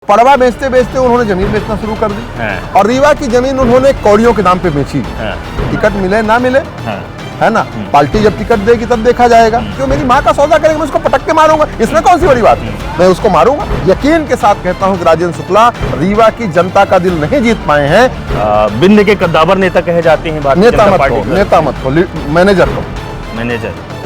पड़वा बेचते बेचते उन्होंने जमीन बेचना शुरू कर दी और रीवा की जमीन उन्होंने कौड़ियों के दाम पे बेची। टिकट मिले ना मिले, है ना, पार्टी जब टिकट देगी तब देखा जाएगा। जो मेरी माँ का सौदा करेगा मैं उसको पटक के मारूंगा, इसमें कौन सी बड़ी बात है, मैं उसको मारूंगा। यकीन के साथ कहता हूँ कि राजेंद्र शुक्ला रीवा की जनता का दिल नहीं जीत पाए हैं। बिंद के कद्दावर नेता कहे जाते हैं। नेता मत को, मैनेजर को,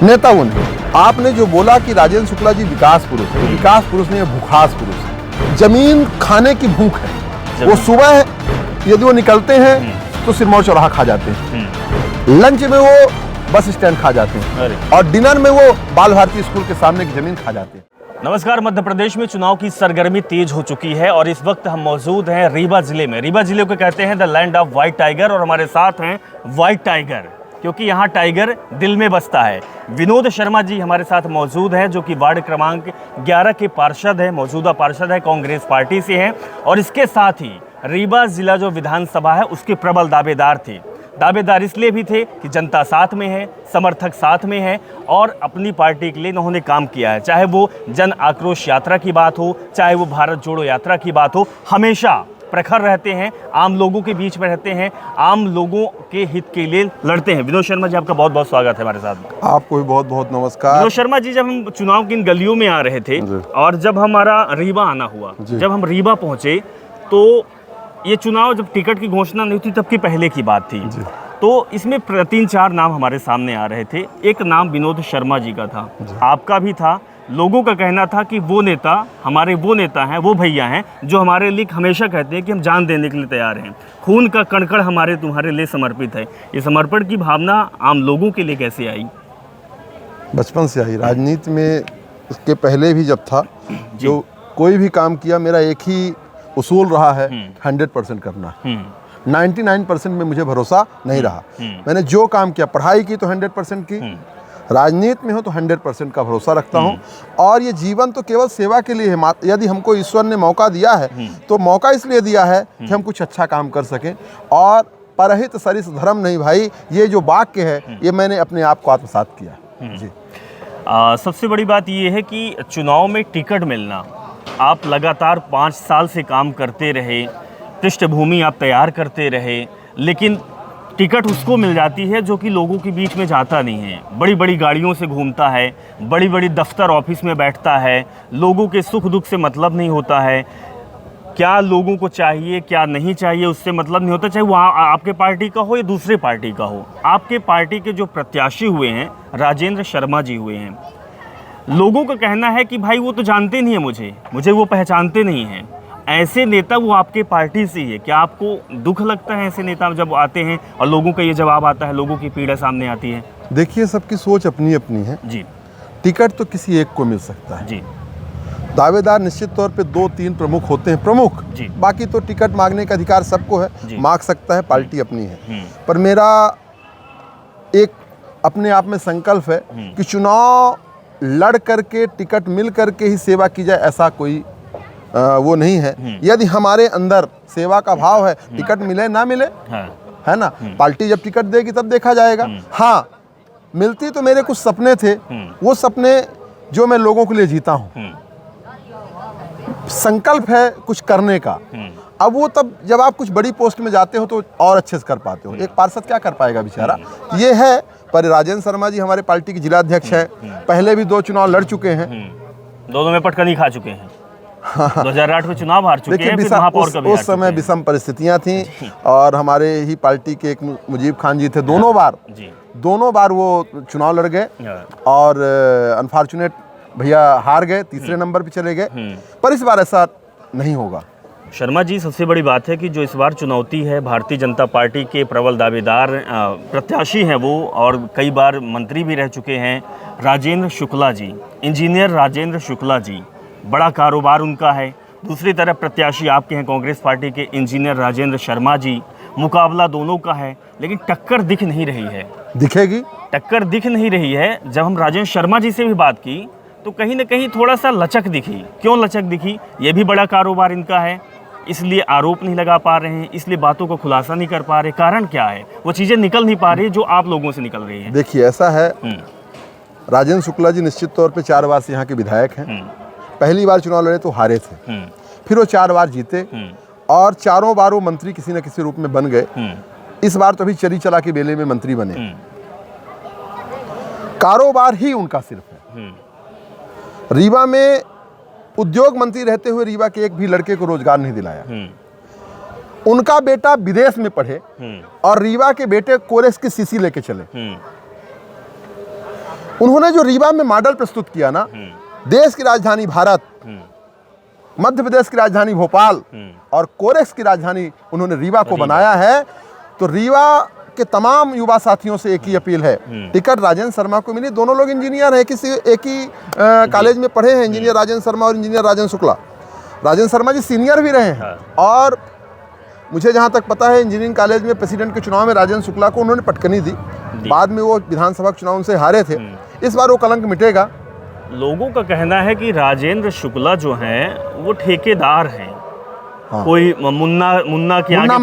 नेता वो नहीं। आपने जो बोला कि राजेंद्र शुक्ला जी विकास पुरुष है, विकास पुरुष नहीं, भूखास पुरुष है। जमीन खाने की भूख है। वो सुबह यदि वो निकलते हैं तो सिरमौर चौराहा खा जाते हैं, लंच में वो बस स्टैंड खा जाते हैं और डिनर में वो बाल भारती स्कूल के सामने की जमीन खा जाते हैं। नमस्कार। मध्य प्रदेश में चुनाव की सरगर्मी तेज हो चुकी है और इस वक्त हम मौजूद हैं रीवा जिले में। रीवा जिले को कहते हैं the land of white tiger और हमारे साथ हैं व्हाइट टाइगर, क्योंकि यहाँ टाइगर दिल में बसता है। विनोद शर्मा जी हमारे साथ मौजूद हैं, जो कि वार्ड क्रमांक 11 के पार्षद हैं, मौजूदा पार्षद है, कांग्रेस पार्टी से हैं और इसके साथ ही रीवा जिला जो विधानसभा है उसके प्रबल दावेदार थे। दावेदार इसलिए भी थे कि जनता साथ में है, समर्थक साथ में है और अपनी पार्टी के लिए इन्होंने काम किया है। चाहे वो जन आक्रोश यात्रा की बात हो, चाहे वो भारत जोड़ो यात्रा की बात हो, हमेशा प्रखर रहते हैं, आम लोगों के बीच में रहते हैं, आम लोगों के हित के लिए लड़ते हैं। विनोद शर्मा जी, आपका बहुत बहुत स्वागत है हमारे साथ में। आपको भी बहुत बहुत नमस्कार। विनोद शर्मा जी, जब हम चुनाव की इन गलियों में आ रहे थे और जब हमारा रीवा आना हुआ, जब हम रीवा पहुंचे तो ये चुनाव जब टिकट की घोषणा नहीं थी तब की पहले की बात थी, तो इसमें 3-4 नाम हमारे सामने आ रहे थे। एक नाम विनोद शर्मा जी का था, आपका भी था। लोगों का कहना था कि वो नेता हमारे वो नेता हैं, वो भैया हैं जो हमारे लिए हमेशा कहते हैं कि हम जान देने के लिए तैयार हैं, खून का कण-कण हमारे तुम्हारे लिए समर्पित है। ये समर्पण की भावना आम लोगों के लिए कैसे आई? बचपन से आई। राजनीति में इसके पहले भी जब था, जो कोई भी काम किया मेरा एक ही उसूल रहा है, 100% करना। 99% में मुझे भरोसा नहीं रहा। मैंने जो काम किया, पढ़ाई की तो 100% की, राजनीति में हो तो 100% का भरोसा रखता हूं। और ये जीवन तो केवल सेवा के लिए है। यदि हमको ईश्वर ने मौका दिया है तो मौका इसलिए दिया है कि हम कुछ अच्छा काम कर सकें। और परहित सरिस धर्म नहीं भाई, ये जो वाक्य है ये मैंने अपने आप को आत्मसात किया। जी। सबसे बड़ी बात ये है कि चुनाव में टिकट मिलना, आप लगातार 5 साल से काम करते रहे, पृष्ठभूमि आप तैयार करते रहे, लेकिन टिकट उसको मिल जाती है जो कि लोगों के बीच में जाता नहीं है। बड़ी बड़ी गाड़ियों से घूमता है, बड़ी बड़ी दफ्तर ऑफिस में बैठता है, लोगों के सुख दुख से मतलब नहीं होता है, क्या लोगों को चाहिए क्या नहीं चाहिए उससे मतलब नहीं होता, चाहे वो आपके पार्टी का हो या दूसरे पार्टी का हो। आपके पार्टी के जो प्रत्याशी हुए हैं राजेंद्र शर्मा जी हुए हैं, लोगों का कहना है कि भाई वो तो जानते नहीं है, मुझे वो पहचानते नहीं हैं। ऐसे नेता वो आपके पार्टी से ही है, क्या आपको दुख लगता है ऐसे नेता जब आते हैं और लोगों का ये जवाब आता है, लोगों की पीड़ा सामने आती है? देखिए, सबकी सोच अपनी अपनी है जी। टिकट तो किसी एक को मिल सकता है जी। दावेदार निश्चित तौर पे 2-3 प्रमुख होते हैं, प्रमुख जी। बाकी तो टिकट मांगने का अधिकार सबको है, मांग सकता है, पार्टी अपनी है। पर मेरा एक अपने आप में संकल्प है कि चुनाव लड़ करके टिकट मिल करके ही सेवा की जाए, ऐसा कोई वो नहीं है। यदि हमारे अंदर सेवा का भाव है, टिकट मिले ना मिले, है ना, पार्टी जब टिकट देगी तब देखा जाएगा। हाँ, मिलती तो मेरे कुछ सपने थे, वो सपने जो मैं लोगों के लिए जीता हूँ। संकल्प है कुछ करने का। अब वो तब जब आप कुछ बड़ी पोस्ट में जाते हो तो और अच्छे से कर पाते हो। एक पार्षद क्या कर पाएगा बेचारा, ये है। पर राजेंद्र शर्मा जी हमारे पार्टी के जिला अध्यक्ष हैं, पहले भी 2 चुनाव लड़ चुके हैं, दोनों में पटकनी खा चुके हैं। 2008 में चुनाव हार चुके हैं, उस समय विषम परिस्थितियां थी और हमारे ही पार्टी के एक मुजीब खान जी थे, दोनों बार वो चुनाव लड़ गए और अनफॉर्चुनेट भैया हार गए, तीसरे नंबर पे चले गए। पर इस बार ऐसा नहीं होगा। शर्मा जी, सबसे बड़ी बात है कि जो इस बार चुनौती है, भारतीय जनता पार्टी के प्रबल दावेदार प्रत्याशी हैं वो, और कई बार मंत्री भी रह चुके हैं, राजेंद्र शुक्ला जी, इंजीनियर राजेंद्र शुक्ला जी, बड़ा कारोबार उनका है। दूसरी तरफ प्रत्याशी आपके हैं कांग्रेस पार्टी के इंजीनियर राजेंद्र शर्मा जी। मुकाबला दोनों का है, लेकिन टक्कर दिख नहीं रही है। दिखेगी, टक्कर दिख नहीं रही है। जब हम राजेंद्र शर्मा जी से भी बात की तो कहीं ना कहीं थोड़ा सा लचक दिखी। क्यों लचक दिखी? ये भी बड़ा कारोबार इनका है, इसलिए आरोप नहीं लगा पा रहे हैं, इसलिए बातों को खुलासा नहीं कर पा रहे। कारण क्या है? वो चीज़ें निकल नहीं पा रही जो आप लोगों से निकल रही हैं। देखिए, ऐसा है, राजेंद्र शुक्ला जी निश्चित तौर पे 4 बार से यहाँ के विधायक हैं। पहली बार चुनाव लड़े तो हारे थे, फिर वो 4 बार जीते और चारों बार वो मंत्री किसी न किसी रूप में बन गए। इस बार तो अभी चरी चला के बेले में मंत्री बने। कारोबार ही उनका सिर्फ है। रीवा में उद्योग मंत्री रहते हुए रीवा के एक भी लड़के को रोजगार नहीं दिलाया। उनका बेटा विदेश में पढ़े और रीवा के बेटे कोरेस की सीसी लेके चले। उन्होंने जो रीवा में मॉडल प्रस्तुत किया ना, देश की राजधानी भारत, मध्य प्रदेश की राजधानी भोपाल और कोरेक्स की राजधानी उन्होंने रीवा को बनाया है। तो रीवा के तमाम युवा साथियों से एक ही अपील है, टिकट राजेंद्र शर्मा को मिली। दोनों लोग इंजीनियर हैं, किसी एक ही कॉलेज में पढ़े हैं, इंजीनियर राजेंद्र शर्मा और इंजीनियर राजेंद्र शुक्ला। राजेंद्र शर्मा जी सीनियर भी रहे हैं और मुझे जहाँ तक पता है इंजीनियरिंग कॉलेज में प्रेसिडेंट के चुनाव में राजेंद्र शुक्ला को उन्होंने पटकनी दी। बाद में वो विधानसभा चुनाव से हारे थे। इस बार वो कलंक मिटेगा। लोगों का कहना है कि राजेंद्र शुक्ला जो हैं वो ठेकेदार हैं। हाँ। कोई मुन्ना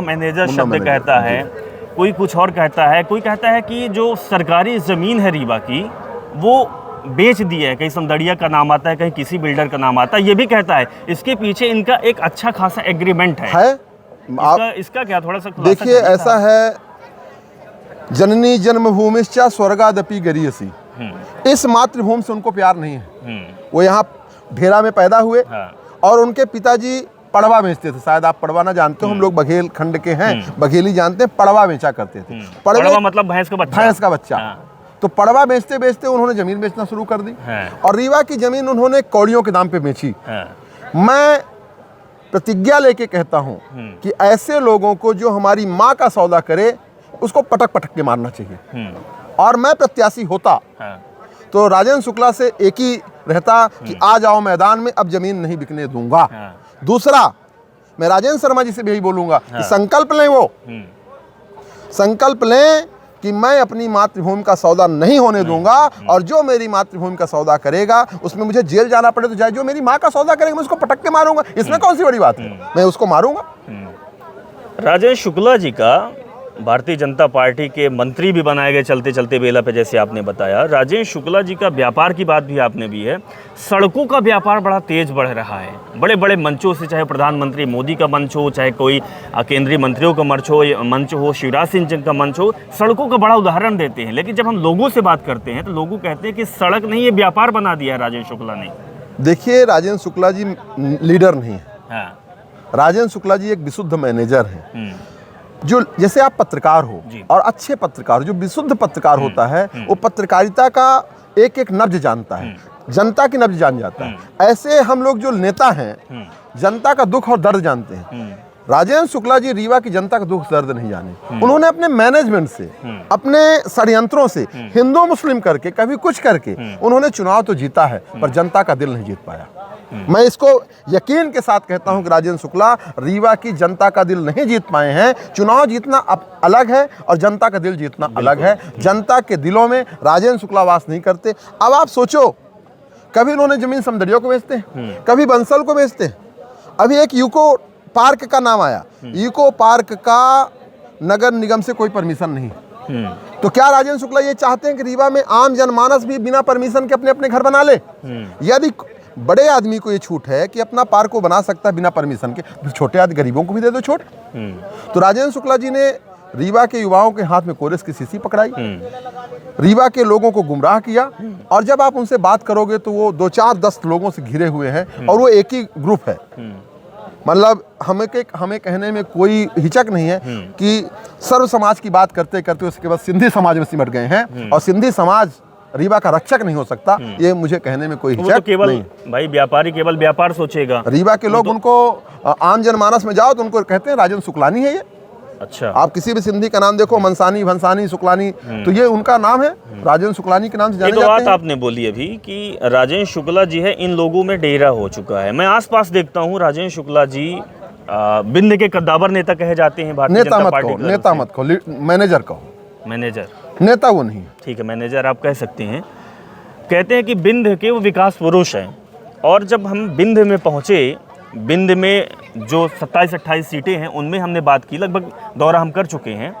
मैनेजर शब्द कहता है, कोई कुछ और कहता है, कोई कहता है कि जो सरकारी ज़मीन है रीवा की वो बेच दिया है। कहीं समदड़िया का नाम आता है, कहीं किसी बिल्डर का नाम आता है, ये भी कहता है। इसके पीछे इनका एक अच्छा खासा एग्रीमेंट है। इसका क्या थोड़ा सा देखिए, ऐसा है, जननी जन्मभूमिश्च स्वर्गादपि गरीयसी। इस मातृभूमि से उनको प्यार नहीं है। वो यहाँ ढेरा में पैदा हुए। हाँ। और उनके पिताजी पड़वा बेचते थे। शायद आप पड़वा ना जानते हो, हम लोग बघेल खंड के हैं, बघेली जानते हैं। पड़वा बेचा करते थे। पड़वा मतलब भैंस का बच्चा। हाँ। तो पड़वा बेचते बेचते उन्होंने जमीन बेचना शुरू कर दी। हाँ। और रीवा की जमीन उन्होंने कौड़ियों के दाम पे बेची। हाँ। मैं प्रतिज्ञा लेके कहता हूँ कि ऐसे लोगों को जो हमारी माँ का सौदा करे उसको पटक पटक के मारना चाहिए। और मैं प्रत्याशी होता तो राजेंद्र शुक्ला से एक ही रहता कि आ जाओ मैदान में, अब जमीन नहीं बिकने दूंगा। दूसरा, मैं राजेंद्र शर्मा जी से भी यही बोलूंगा कि संकल्प लें, वो संकल्प लें कि मैं अपनी मातृभूमि का सौदा नहीं होने दूंगा। और जो मेरी मातृभूमि का सौदा करेगा उसमें मुझे जेल जाना पड़े तो जाए। जो मेरी माँ का सौदा करेगा मैं उसको पटक के मारूंगा। इसमें कौन सी बड़ी बात है, मैं उसको मारूंगा। राजेंद्र शुक्ला जी का भारतीय जनता पार्टी के मंत्री भी बनाए गए चलते चलते बेला पे, जैसे आपने बताया। राजेंद्र शुक्ला जी का व्यापार की बात भी आपने भी है। सड़कों का व्यापार बड़ा तेज बढ़ रहा है। बड़े बड़े मंचों से, चाहे प्रधानमंत्री मोदी का मंच हो, चाहे कोई केंद्रीय मंत्रियों का मंच हो, शिवराज सिंह का मंच हो, सड़कों का बड़ा उदाहरण देते हैं। लेकिन जब हम लोगों से बात करते हैं तो लोग कहते हैं कि सड़क नहीं, ये व्यापार बना दिया है राजेंद्र शुक्ला ने। देखिए, राजेंद्र शुक्ला जी लीडर नहीं है। राजेंद्र शुक्ला जी एक विशुद्ध मैनेजर है। जो जैसे आप पत्रकार हो और अच्छे पत्रकार, जो विशुद्ध पत्रकार होता है, वो पत्रकारिता का एक एक नब्ज जानता है, जनता की नब्ज जान जाता है। ऐसे हम लोग जो नेता हैं, जनता का दुख और दर्द जानते हैं। राजेंद्र शुक्ला जी रीवा की जनता का दुख दर्द नहीं जाने। उन्होंने अपने मैनेजमेंट से, अपने षड्यंत्रों से, हिंदू मुस्लिम करके, कभी कुछ करके उन्होंने चुनाव तो जीता है पर जनता का दिल नहीं जीत पाया। मैं इसको यकीन के साथ कहता हूं कि राजेंद्र शुक्ला रीवा की जनता का दिल नहीं जीत पाए हैं। चुनाव जीतना अलग है और जनता का दिल जीतना अलग है। जनता के दिलों में राजेंद्र शुक्ला वास नहीं करते। अब आप सोचो, कभी उन्होंने जमीन समदड़ियों को बेचते हैं, कभी बंसल को बेचते हैं। अभी एक यूको पार्क का नाम आया। यूको पार्क का नगर निगम से कोई परमिशन नहीं। तो क्या राजेंद्र शुक्ला ये चाहते हैं कि रीवा में आम जनमानस भी बिना परमिशन के अपने अपने घर बना ले? यदि बड़े आदमी को ये छूट है कि अपना पार्क को बना सकता है बिना परमिशन के, तो छोटे आदमी गरीबों को भी दे दो छूट। तो राजेंद्र शुक्ला जी ने रीवा के युवाओं के हाथ में कोरेस की शीशी पकड़ाई, रीवा के लोगों को गुमराह किया। और जब आप उनसे बात करोगे तो वो 2-4-10 लोगों से घिरे हुए हैं और वो एक ही ग्रुप है। मतलब हमें कहने में कोई हिचक नहीं है कि सर्व समाज की बात करते करते उसके बाद सिंधी समाज में सिमट गए हैं। और सिंधी समाज रीवा का रक्षक नहीं हो सकता, ये मुझे कहने में कोई हिचक तो केवल नहीं। भाई व्यापारी केवल व्यापार सोचेगा। रीवा के लोग उनको आम जनमानस में जाओ तो उनको कहते हैं राजेंद्र शुक्लानी है ये। अच्छा, आप किसी भी सिंधी का नाम देखो, मनसानी, भंसानी, शुक्लानी, तो ये उनका नाम है। राजेंद्र शुक्लानी के नाम से जाने जाते हैं। बात आपने बोली अभी कि राजेंद्र शुक्ला जी है, इन लोगों में डेरा हो चुका है। मैं आसपास देखता हूँ राजेंद्र शुक्ला जी बिंद के कद्दावर नेता कहे जाते हैं भारतीय जनता पार्टी। नेता मत कहो, मैनेजर कहो। मैनेजर, नेता वो नहीं। ठीक है, मैनेजर आप कह सकते हैं। कहते हैं कि बिंद के वो विकास पुरुष हैं। और जब हम बिंद में पहुँचे, बिंद में जो 27-28 सीटें हैं उनमें हमने बात की, लगभग दौरा हम कर चुके हैं।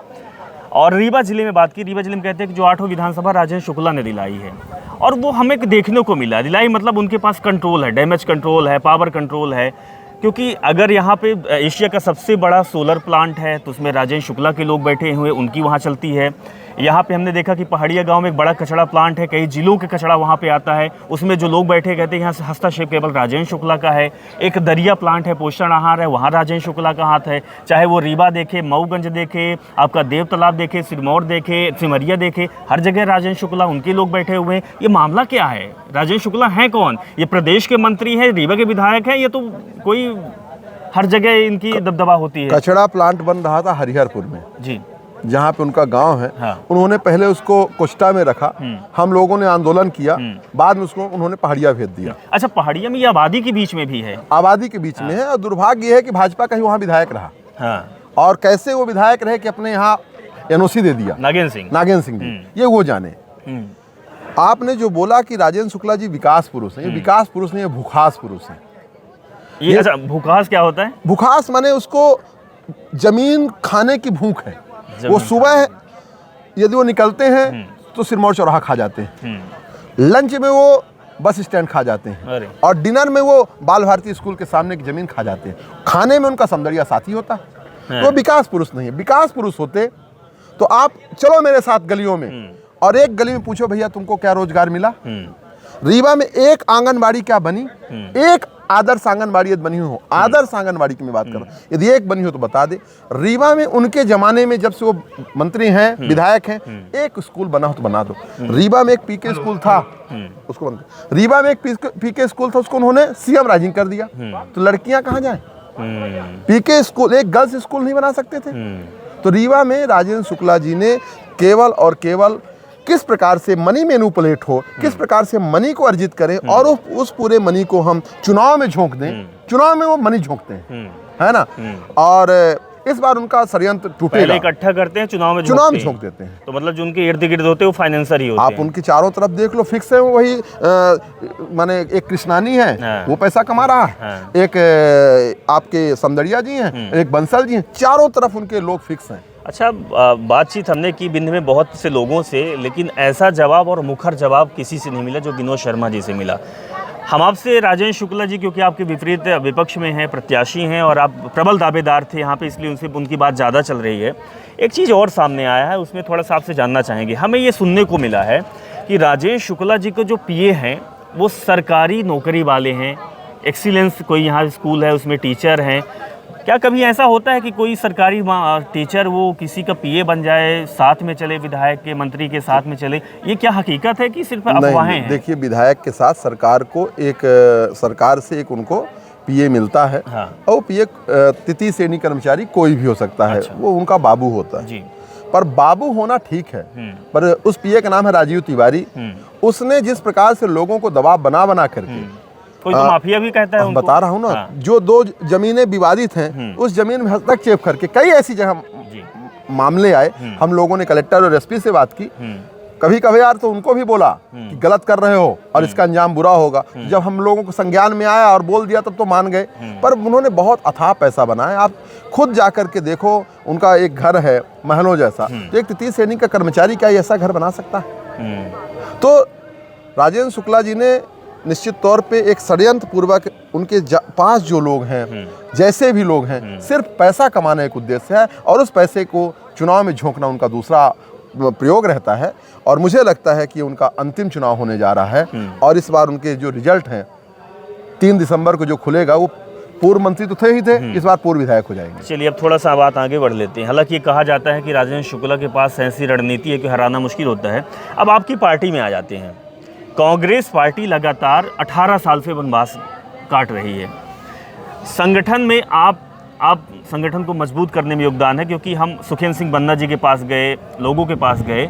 और रीवा जिले में बात की, रीवा जिले में कहते हैं कि जो 8वां विधानसभा राजेंद्र शुक्ला ने दिलाई है और वो हमें देखने को मिला। दिलाई मतलब उनके पास कंट्रोल है, डैमेज कंट्रोल है, पावर कंट्रोल है। क्योंकि अगर यहाँ पे एशिया का सबसे बड़ा सोलर प्लांट है तो उसमें राजेंद्र शुक्ला के लोग बैठे हुए, उनकी वहाँ चलती है। यहाँ पे हमने देखा कि पहाड़िया गांव में एक बड़ा कचरा प्लांट है, कई जिलों के कचरा वहाँ पे आता है, उसमें जो लोग बैठे कहते हैं यहाँ से हस्तक्षेप केवल राजेंद्र शुक्ला का है। एक दरिया प्लांट है, पोषण आहार है, वहाँ राजेंद्र शुक्ला का हाथ है। चाहे वो रीवा देखे, मऊगंज देखे, आपका देव तालाब देखे, सिरमौर देखे, सिमरिया देखे, हर जगह राजेंद्र शुक्ला, उनके लोग बैठे हुए हैं। ये मामला क्या है? राजेंद्र शुक्ला हैं कौन? ये प्रदेश के मंत्री हैं, रीवा के विधायक हैं, ये तो कोई हर जगह इनकी दबदबा होती है। कचरा प्लांट बन रहा था हरिहरपुर में जी, जहाँ पे उनका गांव है। हाँ। उन्होंने पहले उसको कोष्टा में रखा, हम लोगों ने आंदोलन किया, बाद में उसको उन्होंने पहाड़िया भेज दिया। अच्छा, पहाड़िया में ये आबादी के बीच में भी है? आबादी के बीच में है, और दुर्भाग्य ये है कि भाजपा का ही वहाँ विधायक रहा। हाँ। और कैसे वो विधायक रहे कि अपने यहाँ एनओसी दे दिया नागेंद्र सिंह जी, ये वो जाने। आपने जो बोला कि राजेंद्र शुक्ला जी विकास पुरुष हैं, ये विकास पुरुष नहीं, ये भूखास पुरुष हैं। ये अच्छा, भूखास क्या होता है? भूखास माने उसको जमीन खाने की भूख है। वो सुबह यदि वो निकलते हैं तो सिरमौर चौराहा खा जाते हैं, लंच में वो बस स्टैंड खा जाते हैं, और डिनर में वो बाल भारती स्कूल के सामने की जमीन खा जाते हैं। खाने में उनका समदड़िया साथी होता है। तो विकास पुरुष नहीं है। विकास पुरुष होते तो आप चलो मेरे साथ गलियों में, और एक गली में पूछो भैया तुमको क्या रोजगार मिला। रीवा में एक आंगनबाड़ी क्या बनी? एक आदर्श आंगनबाड़ी यदि बनी हो, आदर्श आंगनबाड़ी की मैं बात कर रहा हूँ, यदि एक बनी हो तो बता दे। रीवा में उनके जमाने में जब से वो मंत्री हैं, विधायक हैं, एक स्कूल बना हो तो बना दो। रीवा में एक पीके स्कूल था, उसको बंद। रीवा में एक पीके स्कूल था, उसको उन्होंने सीएम राइजिंग कर दिया। तो लड़कियां कहाँ जाएं? पीके स्कूल, एक गर्ल्स स्कूल नहीं बना सकते थे? तो रीवा में राजेंद्र शुक्ला जी ने केवल और केवल किस प्रकार से मनी मैनिपुलेट हो, किस प्रकार से मनी को अर्जित करें और उस पूरे मनी को हम चुनाव में झोंक दें। चुनाव में वो मनी झोंकते हैं, है ना। और इस बार उनका षड्यंत्र टूटेगा। पहले इकट्ठा करते हैं, चुनाव में झोंक देते हैं। तो मतलब जो उनके इर्द गिर्द होते हैं वो फाइनेंसर ही होते हैं। आप उनकी चारों तरफ देख लो, फिक्स है वही। माने एक कृष्णानी है, वो पैसा कमा रहा है, एक आपके समदड़िया जी हैं, एक बंसल जी हैं, चारों तरफ उनके लोग फिक्स हैं। अच्छा, बातचीत हमने की बिंद में बहुत से लोगों से, लेकिन ऐसा जवाब और मुखर जवाब किसी से नहीं मिला जो विनोद शर्मा जी से मिला। हम आपसे राजेंद्र शुक्ला जी, क्योंकि आपके विपरीत विपक्ष में हैं, प्रत्याशी हैं और आप प्रबल दावेदार थे यहाँ पे, इसलिए उनसे उनकी बात ज़्यादा चल रही है। एक चीज़ और सामने आया है, उसमें थोड़ा सा आपसे जानना चाहेंगे। हमें ये सुनने को मिला है कि राजेंद्र शुक्ला जी को जो पीए हैं वो सरकारी नौकरी वाले हैं, एक्सीलेंस कोई यहाँ स्कूल है उसमें टीचर हैं। क्या कभी ऐसा होता है कि कोई सरकारी टीचर वो किसी का पीए बन जाए, साथ में चले, विधायक के मंत्री के साथ में चले? ये क्या हकीकत है कि सिर्फ अफवाहें हैं? देखिए, विधायक के साथ सरकार को एक सरकार से एक उनको पीए मिलता है। हाँ। और पीए तृतीय श्रेणी कर्मचारी कोई भी हो सकता है। अच्छा। वो उनका बाबू होता है जी। पर बाबू होना ठीक है, पर उस पीए का नाम है राजीव तिवारी। उसने जिस प्रकार से लोगों को दबाव बना करके, कोई तो माफिया भी कहता है उनको। बता रहा हूँ ना। हाँ। जो 2 जमीनें विवादित हैं, उस जमीन में हस्तक्षेप करके कई ऐसी जगह मामले आए। हम लोगों ने कलेक्टर और एसपी से बात की, कभी कभी यार तो उनको भी बोला कि गलत कर रहे हो और इसका अंजाम बुरा होगा। जब हम लोगों को संज्ञान में आया और बोल दिया तब तो मान गए, पर उन्होंने बहुत अथाह पैसा बनाया। आप खुद जाकर के देखो, उनका एक घर है महलों जैसा, तो एक तृतीय श्रेणी का कर्मचारी क्या ऐसा घर बना सकता है? तो राजेंद्र शुक्ला जी ने निश्चित तौर पे एक षड्यंत्र पूर्वक उनके पास जो लोग हैं, जैसे भी लोग हैं, सिर्फ पैसा कमाने एक उद्देश्य है, और उस पैसे को चुनाव में झोंकना उनका दूसरा प्रयोग रहता है। और मुझे लगता है कि उनका अंतिम चुनाव होने जा रहा है, और इस बार उनके जो रिजल्ट हैं 3 दिसंबर को जो खुलेगा, वो पूर्व मंत्री तो थे ही थे, इस बार पूर्व विधायक हो जाएंगे। चलिए अब थोड़ा सा बात आगे बढ़ लेते हैं। हालांकि ये कहा जाता है कि राजेंद्र शुक्ला के पास ऐसी रणनीति है कि हराना मुश्किल होता है। अब आपकी पार्टी में आ जाते हैं। कांग्रेस पार्टी लगातार 18 साल से वनवास काट रही है। संगठन में आप संगठन को मजबूत करने में योगदान है, क्योंकि हम सुखेंद्र सिंह बन्ना जी के पास गए, लोगों के पास गए।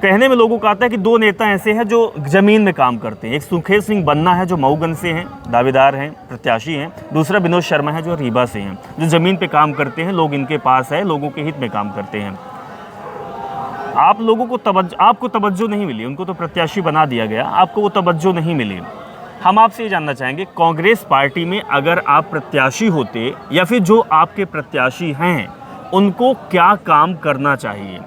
कहने में लोगों का आता है कि 2 नेता ऐसे हैं जो ज़मीन में काम करते हैं। एक सुखेंद्र सिंह बन्ना है जो मऊगंज से हैं, दावेदार हैं, प्रत्याशी हैं। दूसरा विनोद शर्मा है जो रीवा से हैं, जो ज़मीन पे काम करते हैं, लोग इनके पास है, लोगों के हित में काम करते हैं। आप लोगों को आपको तवज्जो नहीं मिली, उनको तो प्रत्याशी बना दिया गया, आपको वो तवज्जो नहीं मिली। हम आपसे ये जानना चाहेंगे, कांग्रेस पार्टी में अगर आप प्रत्याशी होते या फिर जो आपके प्रत्याशी हैं उनको क्या काम करना चाहिए?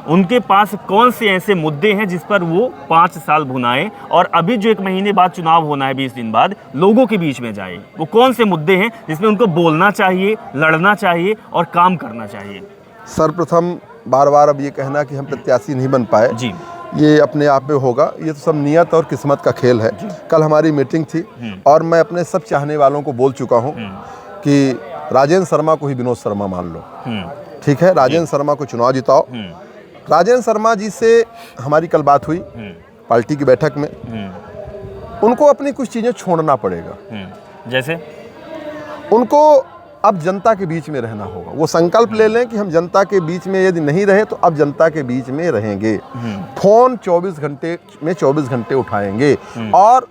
उनके पास कौन से ऐसे मुद्दे हैं जिस पर वो 5 साल भुनाए और अभी जो 1 महीने बाद चुनाव होना है 20 दिन बाद लोगों के बीच में जाए, वो कौन से मुद्दे हैं जिसमें उनको बोलना चाहिए, लड़ना चाहिए और काम करना चाहिए? सर्वप्रथम बार बार अब ये कहना कि हम प्रत्याशी नहीं बन पाए जी, ये अपने आप में होगा, ये तो सब नियत और किस्मत का खेल है। कल हमारी मीटिंग थी और मैं अपने सब चाहने वालों को बोल चुका हूँ कि राजेंद्र शर्मा को ही विनोद शर्मा मान लो, ठीक है, राजेंद्र शर्मा को चुनाव जिताओ। राजेंद्र शर्मा जी से हमारी कल बात हुई पार्टी की बैठक में, उनको अपनी कुछ चीज़ें छोड़ना पड़ेगा। जैसे उनको अब जनता के बीच में रहना होगा, वो संकल्प ले लें कि हम जनता के बीच में यदि नहीं रहे तो अब जनता के बीच में रहेंगे। फोन 24 घंटे में 24 घंटे उठाएंगे और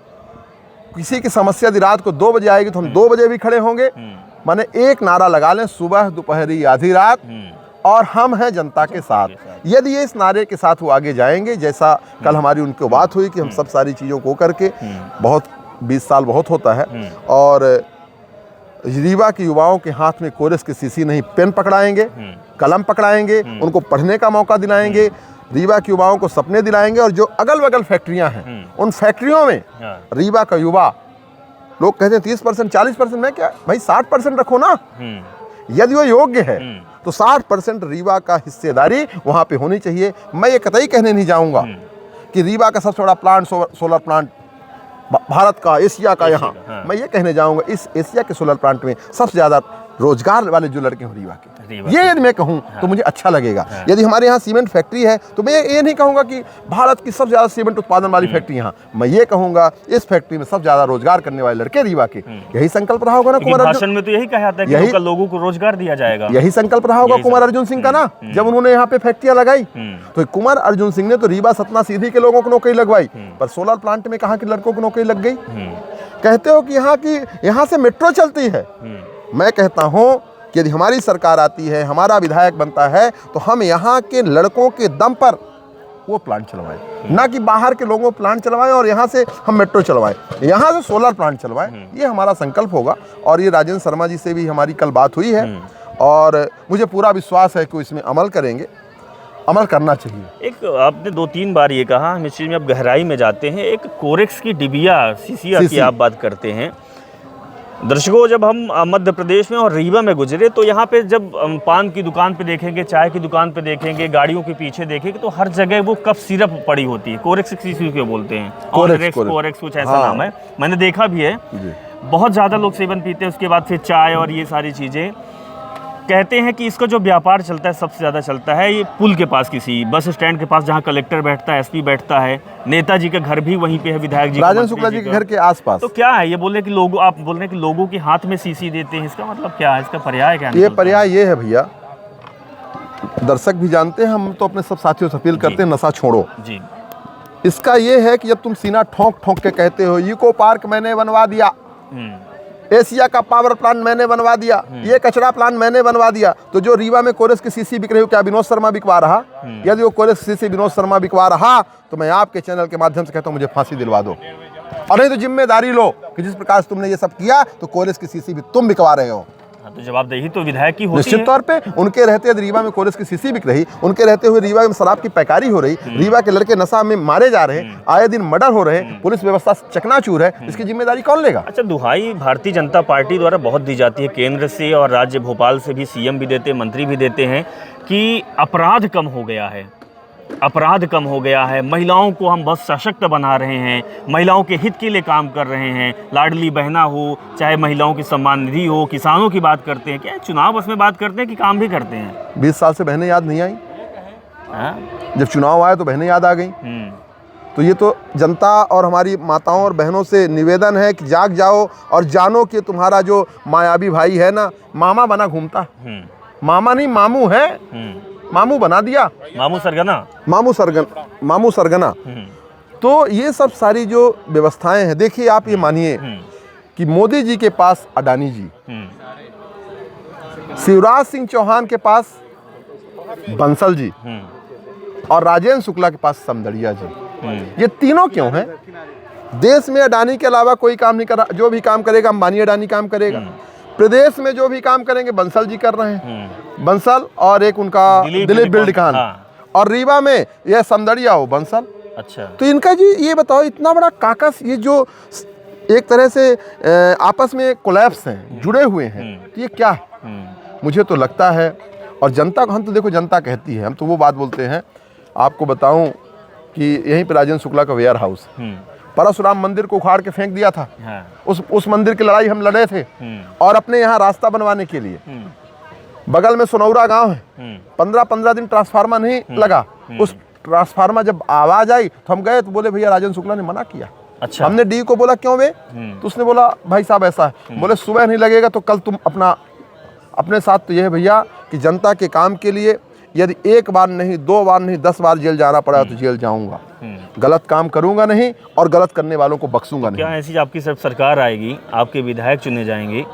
किसी की समस्या यदि रात को 2 बजे आएगी तो हम 2 बजे भी खड़े होंगे। माने एक नारा लगा लें, सुबह दोपहरी आधी रात, और हम हैं जनता के साथ। यदि ये इस नारे के साथ वो आगे जाएंगे, जैसा कल हमारी उनकी बात हुई कि हम सब सारी चीज़ों को करके, बहुत 20 साल बहुत होता है, और रीवा के युवाओं के हाथ में कोरस की शीशी नहीं, पेन पकड़ाएंगे, कलम पकड़ाएंगे, उनको पढ़ने का मौका दिलाएंगे, रीवा के युवाओं को सपने दिलाएंगे। और जो अगल बगल फैक्ट्रियां हैं उन फैक्ट्रियों में रीवा का युवा, लोग कहते हैं 30%, 40%, मैं क्या भाई 60% रखो ना। यदि वो योग्य है तो 60% रीवा का हिस्सेदारी वहां पे होनी चाहिए। मैं ये कतई कहने नहीं जाऊंगा कि रीवा का सबसे बड़ा प्लांट सोलर प्लांट भारत का, एशिया का, यहाँ मैं ये कहने जाऊंगा इस एशिया के सोलर प्लांट में सबसे ज़्यादा रोजगार वाले जो लड़के हैं रीवा के, ये यदि मैं कहूँ तो मुझे अच्छा लगेगा। यदि हमारे यहाँ सीमेंट फैक्ट्री है तो मैं ये नहीं कहूँगा कि भारत की सबसे ज़्यादा सीमेंट उत्पादन वाली फैक्ट्री यहाँ, मैं ये कहूँगा इस फैक्ट्री में सबसे ज़्यादा रोजगार करने वाले लड़के रीवा के। यही संकल्प रहा होगा ना कुमार अर्जुन, भाषण में तो यही कहा जाता है कि लोगों को रोजगार दिया जाएगा, यही संकल्प रहा होगा कुमार अर्जुन सिंह का ना, जब उन्होंने यहाँ पे फैक्ट्रियाँ लगाई। तो कुमार अर्जुन सिंह ने तो रीवा सतना सीधी के लोगों को नौकरी लगवाई, पर सोलर प्लांट में कहाँ के लड़कों को नौकरी लग गई। कहते हो कि यहाँ से मेट्रो चलती है, मैं कहता हूँ कि यदि हमारी सरकार आती है, हमारा विधायक बनता है, तो हम यहाँ के लड़कों के दम पर वो प्लांट चलवाएं, ना कि बाहर के लोगों प्लांट चलवाएं और यहाँ से हम मेट्रो चलवाएं, यहाँ से सोलर प्लांट चलवाएं। ये हमारा संकल्प होगा और ये राजेंद्र शर्मा जी से भी हमारी कल बात हुई है और मुझे पूरा विश्वास है कि इसमें अमल करेंगे, अमल करना चाहिए। एक आपने 2-3 बार ये कहा, हम इस चीज़ में अब गहराई में जाते हैं। एक कोरेक्स की डिबिया सीसिया की आप बात करते हैं। दर्शकों, जब हम मध्य प्रदेश में और रीवा में गुजरे तो यहाँ पे जब पान की दुकान पे देखेंगे, चाय की दुकान पे देखेंगे, गाड़ियों के पीछे देखेंगे तो हर जगह वो कप सिरप पड़ी होती है। कोरेक्स क्यों बोलते हैं, कोरेक्स कुछ ऐसा नाम है, मैंने देखा भी है। बहुत ज़्यादा लोग सेवन पीते हैं, उसके बाद फिर चाय और ये सारी चीज़ें। कहते हैं कि इसका जो व्यापार चलता है सबसे ज़्यादा चलता है ये पुल के पास, किसी बस स्टैंड के पास जहाँ कलेक्टर बैठता है, एसपी बैठता है, नेताजी का घर भी वहीं पे है, विधायक जी, राजेंद्र शुक्ला जी के घर के आसपास। तो क्या है ये बोल रहे कि लोग, आप बोल रहे हैं कि लोगों के हाथ में सीसी देते हैं, इसका मतलब क्या है, इसका पर्याय क्या है? ये पर्याय ये है भैया, दर्शक भी जानते हैं, हम तो अपने सब साथियों से अपील करते हैं, नशा छोड़ो जी। इसका ये है कि जब तुम सीना ठोंक ठोंक के कहते हो इको पार्क मैंने बनवा दिया, एशिया का पावर प्लांट मैंने बनवा दिया, ये कचरा प्लांट मैंने बनवा दिया, तो जो रीवा में कोरेक्स की सीसी बिक रही हो, क्या विनोद शर्मा बिकवा रहा? यदि वो कोरेक्स की सीसी विनोद शर्मा बिकवा रहा तो मैं आपके चैनल के माध्यम से कहता हूँ मुझे फांसी दिलवा दो, और नहीं तो जिम्मेदारी लो कि जिस प्रकार से तुमने ये सब किया तो कोरेक्स की सीसी भी तुम बिकवा रहे हो। तो जवाबदेही तो विधायक की होती है निश्चित तौर पे। उनके रहते रीवा में कोरेक्स की सीसी बिक रही, उनके रहते हुए रीवा में शराब की पैकारी हो रही, रीवा के लड़के नशा में मारे जा रहे, आए दिन मर्डर हो रहे, पुलिस व्यवस्था चकनाचूर है, इसकी जिम्मेदारी कौन लेगा? अच्छा, दुहाई भारतीय जनता पार्टी द्वारा बहुत दी जाती है, केंद्र से और राज्य भोपाल से भी, सीएम भी देते हैं, मंत्री भी देते हैं कि अपराध कम हो गया है, अपराध कम हो गया है, महिलाओं को हम बहुत सशक्त बना रहे हैं, महिलाओं के हित के लिए काम कर रहे हैं, लाडली बहना हो, चाहे महिलाओं की सम्मान निधि हो, किसानों की बात करते हैं। क्या चुनाव बस में बात करते हैं कि काम भी करते हैं? 20 साल से बहनें याद नहीं आई, जब चुनाव आया तो बहनें याद आ गई। तो ये तो जनता और हमारी माताओं और बहनों से निवेदन है कि जाग जाओ और जानो कि तुम्हारा जो मायावी भाई है ना, मामा बना घूमता, मामा नहीं मामू है, मामू बना दिया, मामू सरगना। तो ये सब सारी जो व्यवस्थाएं हैं, देखिए आप ये मानिए कि मोदी जी के पास अडानी जी, शिवराज सिंह चौहान के पास बंसल जी और राजेंद्र शुक्ला के पास समदड़िया जी। ये तीनों क्यों हैं? देश में अडानी के अलावा कोई काम नहीं कर रहा, जो भी काम करेगा अंबानी अडानी काम करेगा। प्रदेश में जो भी काम करेंगे बंसल जी कर रहे हैं, बंसल और एक उनका दिलीप बिल्डकॉन, और रीवा में यह समदड़िया हो बंसल। अच्छा, तो इनका जी ये बताओ, इतना बड़ा काकस, ये जो एक तरह से आपस में कोलैप्स हैं, जुड़े हुए हैं, तो ये क्या है? मुझे तो लगता है, और जनता को, हम तो देखो जनता कहती है, हम तो वो बात बोलते हैं। आपको बताऊं कि यहीं पर राजेंद्र शुक्ला का वेयर हाउस, परशुराम मंदिर को उखाड़ के फेंक दिया था। हाँ। उस मंदिर की लड़ाई हम लड़े थे, और अपने यहाँ रास्ता बनवाने के लिए। बगल में सोनौरा गांव है, 15-15 दिन ट्रांसफार्मर नहीं लगा। उस ट्रांसफार्मर जब आवाज आई तो हम गए, तो बोले भैया राजेंद्र शुक्ला ने मना किया। अच्छा। हमने डी को बोला क्यों बे? तो उसने बोला भाई साहब ऐसा है, बोले सुबह नहीं लगेगा तो कल तुम अपने साथ तो यह है भैया कि जनता के काम के लिए यदि 1 बार नहीं, 2 बार नहीं, 10 बार जेल जाना पड़ा तो जेल जाऊंगा। गलत काम करूंगा नहीं, और गलत करने वालों को बख्शूंगा नहीं। क्या ऐसी आपकी सिर्फ सरकार आएगी, आपके विधायक चुने जाएंगे,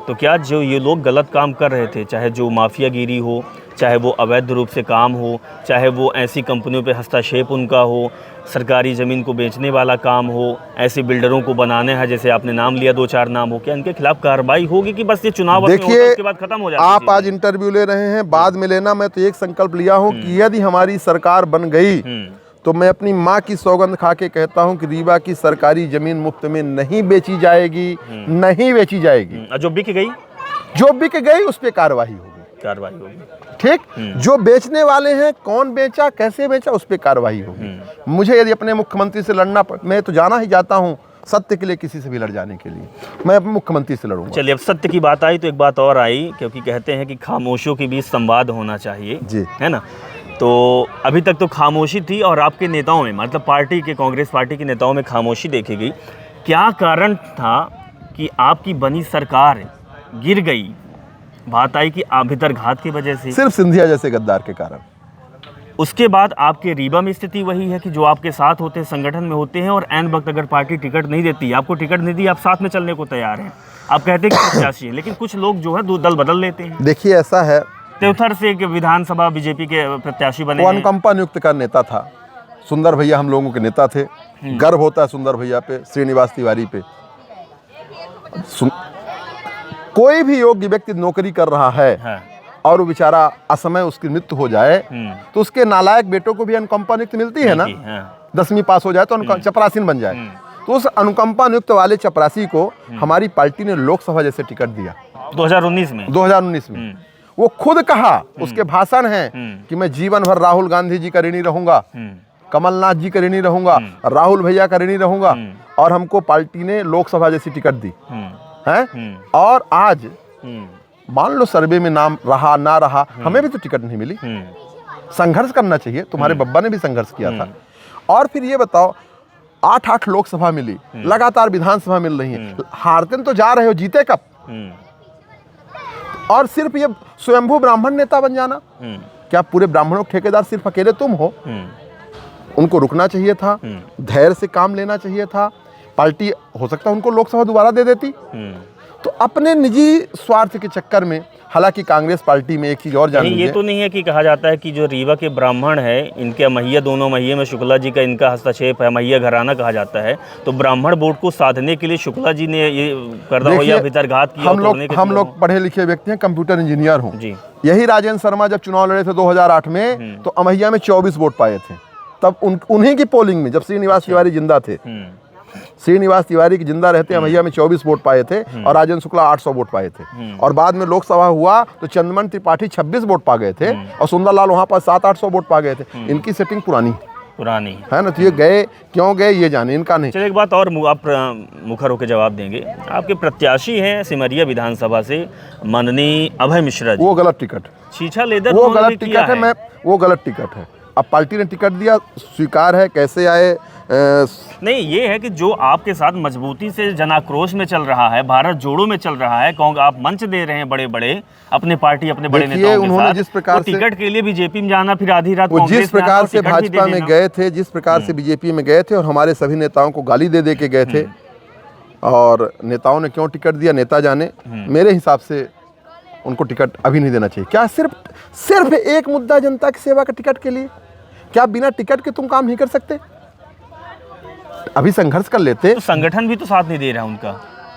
तो क्या जो ये लोग गलत काम कर रहे थे, चाहे जो माफियागिरी हो, चाहे वो अवैध रूप से काम हो, चाहे वो ऐसी कंपनियों पे हस्तक्षेप उनका हो, सरकारी ज़मीन को बेचने वाला काम हो, ऐसे बिल्डरों को बनाने हैं, जैसे आपने नाम लिया 2-4 नाम हो, क्या इनके खिलाफ कार्रवाई होगी कि बस ये चुनाव देखिए, उसके बाद खत्म हो जाएगा? आप आज इंटरव्यू ले रहे हैं, बाद में लेना। मैं तो एक संकल्प लिया हूँ कि यदि हमारी सरकार बन गई तो मैं अपनी माँ की सौगंध खा के कहता हूँ कि रीवा की सरकारी जमीन मुफ्त में नहीं बेची जाएगी, नहीं बेची जाएगी। जो बिक गई, जो बिक गई उस पर कार्रवाई होगी। ठीक, जो बेचने वाले हैं, कौन बेचा, कैसे बेचा, उस पर कार्रवाई होगी। मुझे यदि अपने मुख्यमंत्री से लड़ना मैं तो जाना ही जाता हूँ सत्य के लिए, किसी से भी लड़ जाने के लिए मैं अपने मुख्यमंत्री से लड़ूंगा। चलिए, अब सत्य की बात आई तो एक बात और आई, क्योंकि कहते हैं कि खामोशियों के बीच संवाद होना चाहिए जी, है ना? तो अभी तक तो खामोशी थी, और आपके नेताओं में, मतलब पार्टी के, कांग्रेस पार्टी के नेताओं में खामोशी देखी गई। क्या कारण था कि आपकी बनी सरकार गिर गई? बात आई कि भीतरघात की वजह से, सिर्फ सिंधिया जैसे गद्दार के कारण। उसके बाद आपके रीवा में स्थिति वही है कि जो आपके साथ होते हैं, संगठन में होते हैं, और ऐन वक्त अगर पार्टी टिकट नहीं देती, आपको टिकट नहीं दी, आप साथ में चलने को तैयार हैं, आप कहते हैं कि प्रत्याशी है, लेकिन कुछ लोग जो है दल बदल लेते हैं। देखिए, ऐसा है, त्योथर से विधानसभा बीजेपी के प्रत्याशी बने, वो अनुकंपा नियुक्त का नेता था। सुंदर भैया हम लोगों के नेता थे, गर्व होता है सुंदर भैया पे, श्रीनिवास तिवारी पे। कोई भी योग्य व्यक्ति नौकरी कर रहा है, हाँ, और वो बेचारा असमय उसकी मृत्यु हो जाए, तो उसके नालायक बेटों को भी अनुकंपा नियुक्त मिलती है ना। 10वीं पास हो जाए तो चपरासीन बन जाए, तो उस अनुकंपा नियुक्त वाले चपरासी को हमारी पार्टी ने लोकसभा जैसे टिकट दिया 2019 में। वो खुद कहा, उसके भाषण हैं कि मैं जीवन भर राहुल गांधी जी का ऋणी रहूंगा, कमलनाथ जी का ऋणी रहूंगा, राहुल भैया का ऋणी रहूंगा, और हमको पार्टी ने लोकसभा जैसी टिकट दी है। और आज मान लो सर्वे में नाम रहा ना रहा, हमें भी तो टिकट नहीं मिली। संघर्ष करना चाहिए, तुम्हारे बब्बा ने भी संघर्ष किया था। और फिर ये बताओ, 8-8 लोकसभा मिली, लगातार विधानसभा मिल रही है, हारते तो जा रहे हो, जीते कब? और सिर्फ ये स्वयंभू ब्राह्मण नेता बन जाना, क्या पूरे ब्राह्मणों के ठेकेदार सिर्फ अकेले तुम हो? उनको रुकना चाहिए था, धैर्य से काम लेना चाहिए था। पार्टी हो सकता है उनको लोकसभा दोबारा दे देती। तो अपने निजी स्वार्थ के चक्कर में, हालांकि कांग्रेस पार्टी में एक चीज और जान लीजिए, ये तो नहीं है कि कहा जाता है कि जो रीवा के ब्राह्मण है, इनके महिया, दोनों महिया में शुक्ला जी का इनका हस्तक्षेप है, महिया घराना कहा जाता है, तो ब्राह्मण वोट को साधने के लिए शुक्ला जी ने ये कर रहा हो या भीतरघात किया? हम लोग पढ़े लिखे व्यक्ति हैं, कंप्यूटर इंजीनियर हूँ जी। यही राजेंद्र शर्मा जब चुनाव लड़े थे 2008 में, तो अमैया में 24 वोट पाए थे। तब उन्हीं की पोलिंग में, जब श्रीनिवास तिवारी जिंदा थे, श्रीनिवास तिवारी की जिंदा रहते अमैया में 24 वोट पाए थे, और राजेंद्र शुक्ला 800 वोट पाए थे। और बाद में लोकसभा हुआ तो चंद्रमन त्रिपाठी 26 वोट पा गए थे, और सुंदरलाल वहां पर 700-800 वोट पा गए थे। इनकी सेटिंग पुरानी है ना, तो ये गए क्यों गए ये जाने, इनका नहीं। चलिए, एक बात और आप मुखर होकर जवाब देंगे। आपके प्रत्याशी हैं सिमरिया विधानसभा से माननीय अभय मिश्रा जी, वो गलत टिकट, छीछा लेदर, वो गलत टिकट है। वो गलत टिकट है। अब पार्टी ने टिकट दिया, स्वीकार है, कैसे आए नहीं, ये है कि जो आपके साथ मजबूती से जनाक्रोश में चल रहा है, भारत जोड़ो में चल रहा है, आप मंच दे रहे हैं बड़े बड़े अपने पार्टी, अपने बड़े नेताओं के साथ, जिस प्रकार से टिकट के लिए बीजेपी में जाना, फिर आधी रात वो जिस प्रकार से भाजपा में गए थे, जिस प्रकार से बीजेपी में गए थे, और हमारे सभी नेताओं को गाली दे के गए थे, और नेताओं ने क्यों टिकट दिया नेता जाने। मेरे हिसाब से उनको टिकट अभी नहीं देना चाहिए। क्या सिर्फ एक मुद्दा जनता की सेवा का टिकट के लिए? क्या बिना टिकट के तुम काम नहीं कर सकते? अभी संघर्ष कर लेते। तो संगठन भी तो साथ नहीं दे रहा उनका,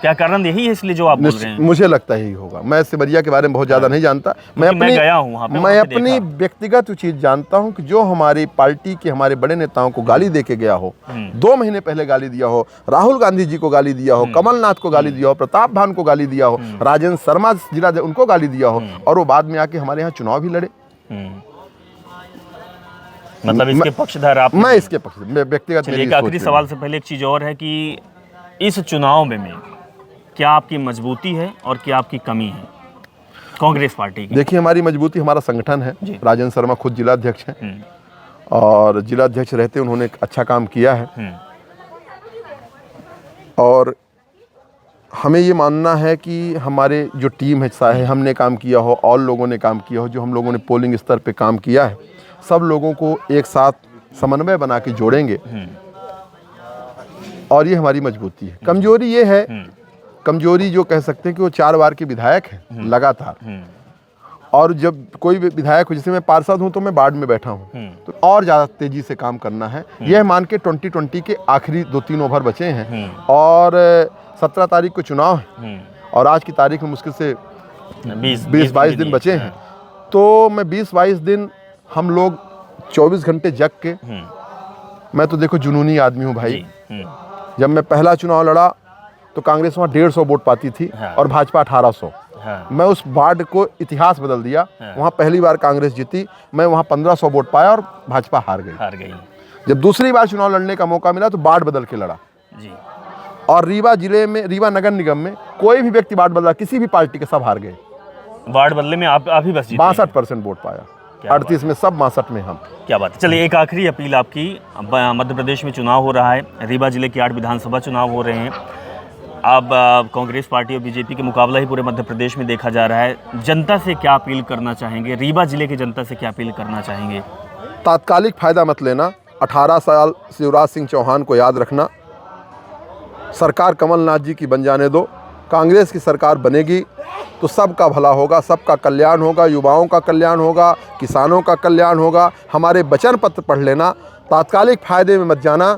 क्या कारण यही है इसलिए जो आप बोल रहे हैं? मुझे लगता ही होगा। मैं सिमरिया के बारे में बहुत ज़्यादा नहीं जानता। मैं गया हूं वहाँ पे, मैं अपनी व्यक्तिगत चीज़ जानता हूं कि जो हमारी पार्टी के हमारे बड़े नेताओं को गाली दे के गया हो, 2 महीने पहले गाली दिया हो, राहुल गांधी जी को गाली दिया हो, कमलनाथ को गाली दिया हो, प्रताप भान को गाली दिया हो, राजेंद्र शर्मा जिला उनको गाली दिया हो, और वो बाद में आके हमारे यहाँ चुनाव भी लड़े। मतलब इसके पक्षधर आप? मैं इसके पक्ष व्यक्तिगत। एक आखिरी सवाल से पहले एक चीज़ और है कि इस चुनाव में क्या आपकी मजबूती है और क्या आपकी कमी है कांग्रेस पार्टी की? देखिए, हमारी मजबूती हमारा संगठन है। राजेंद्र शर्मा खुद जिलाध्यक्ष हैं और जिलाध्यक्ष रहते उन्होंने एक अच्छा काम किया है, और हमें ये मानना है कि हमारे जो टीम है, चाहे हमने काम किया हो और लोगों ने काम किया हो, जो हम लोगों ने पोलिंग स्तर पे काम किया है, सब लोगों को एक साथ समन्वय बना के जोड़ेंगे, और ये हमारी मजबूती है। कमजोरी ये है, कमजोरी जो कह सकते हैं कि वो 4 बार के विधायक हैं लगातार, और जब कोई भी विधायक हो, जैसे मैं पार्षद हूं तो मैं वार्ड में बैठा हूं, तो और ज़्यादा तेज़ी से काम करना है। यह मान के 2020 के आखिरी 2-3 ओवर बचे हैं और 17 तारीख को चुनाव है, और आज की तारीख में मुश्किल से 20-22 दिन बचे हैं। तो मैं 20-22 दिन हम लोग 24 घंटे जग के, मैं तो देखो जुनूनी आदमी हूँ भाई। जब मैं पहला चुनाव लड़ा तो कांग्रेस वहाँ 150 वोट पाती थी और भाजपा 1800। मैं उस वार्ड को इतिहास बदल दिया। वहाँ पहली बार कांग्रेस जीती, मैं वहाँ 1500 वोट पाया और भाजपा हार गई। जब दूसरी बार चुनाव लड़ने का मौका मिला तो वार्ड बदल के लड़ा जी। और रीवा जिले में, रीवा नगर निगम में कोई भी व्यक्ति वार्ड बदला, किसी भी पार्टी के, सब हार गए। वार्ड बदले में आप ही बस 62% वोट पाया, 38 में सब, 62 में हम। क्या बात है। चलिए, एक आखिरी अपील आपकी। मध्य प्रदेश में चुनाव हो रहा है, रीवा जिले की 8 विधानसभा चुनाव हो रहे हैं। अब कांग्रेस पार्टी और बीजेपी के मुकाबला ही पूरे मध्य प्रदेश में देखा जा रहा है। जनता से क्या अपील करना चाहेंगे? रीवा जिले की जनता से क्या अपील करना चाहेंगे? तात्कालिक फ़ायदा मत लेना। 18 साल शिवराज सिंह चौहान को याद रखना। सरकार कमलनाथ जी की बन जाने दो। कांग्रेस की सरकार बनेगी तो सबका भला होगा, सबका कल्याण होगा, युवाओं का कल्याण होगा, किसानों का कल्याण होगा। हमारे वचन पत्र पढ़ लेना, तात्कालिक फ़ायदे में मत जाना।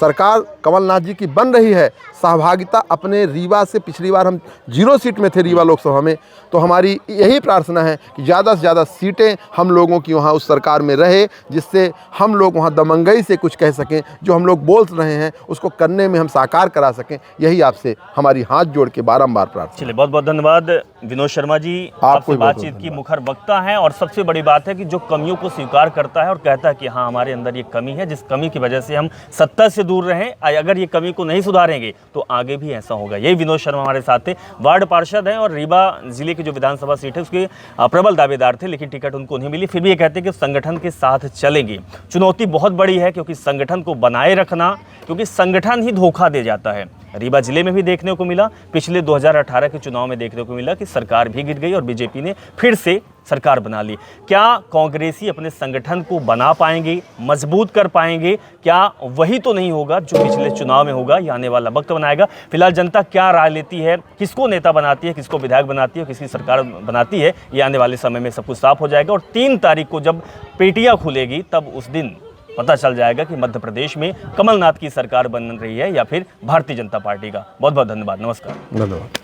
सरकार कमलनाथ जी की बन रही है। सहभागिता अपने रीवा से, पिछली बार हम 0 सीट में थे रीवा लोकसभा में, तो हमारी यही प्रार्थना है कि ज़्यादा से ज़्यादा सीटें हम लोगों की वहाँ उस सरकार में रहे, जिससे हम लोग वहाँ दमंगई से कुछ कह सकें, जो हम लोग बोल रहे हैं उसको करने में हम साकार करा सकें। यही आपसे हमारी हाथ जोड़ के बारंबार प्रार्थना। चलिए, बहुत बहुत धन्यवाद विनोद शर्मा जी, आपसे बातचीत की मुखर वक्ता हैं। और सबसे बड़ी बात है कि जो कमियों को स्वीकार करता है और कहता है कि हाँ, हमारे अंदर ये कमी है, जिस कमी की वजह से हम सत्ता से दूर रहें, अगर ये कमी को नहीं सुधारेंगे तो आगे भी ऐसा होगा। यही विनोद शर्मा हमारे साथ थे, वार्ड पार्षद हैं और रीवा जिले की जो विधानसभा सीट है उसके प्रबल दावेदार थे, लेकिन टिकट उनको नहीं मिली। फिर भी ये कहते हैं कि संगठन के साथ चलेंगे। चुनौती बहुत बड़ी है, क्योंकि संगठन को बनाए रखना, क्योंकि संगठन ही धोखा दे जाता है। रीवा जिले में भी देखने को मिला, पिछले 2018 के चुनाव में देखने को मिला कि सरकार भी गिर गई और बीजेपी ने फिर से सरकार बना ली। क्या कांग्रेसी अपने संगठन को बना पाएंगे, मजबूत कर पाएंगे? क्या वही तो नहीं होगा जो पिछले चुनाव में होगा? ये आने वाला वक्त बनाएगा। फिलहाल जनता क्या राय लेती है, किसको नेता बनाती है, किसको विधायक बनाती है, किसकी सरकार बनाती है, ये आने वाले समय में सब कुछ साफ हो जाएगा। और 3 तारीख को जब पेटियां खुलेगी तब उस दिन पता चल जाएगा कि मध्य प्रदेश में कमलनाथ की सरकार बन रही है या फिर भारतीय जनता पार्टी का। बहुत बहुत धन्यवाद। नमस्कार। धन्यवाद।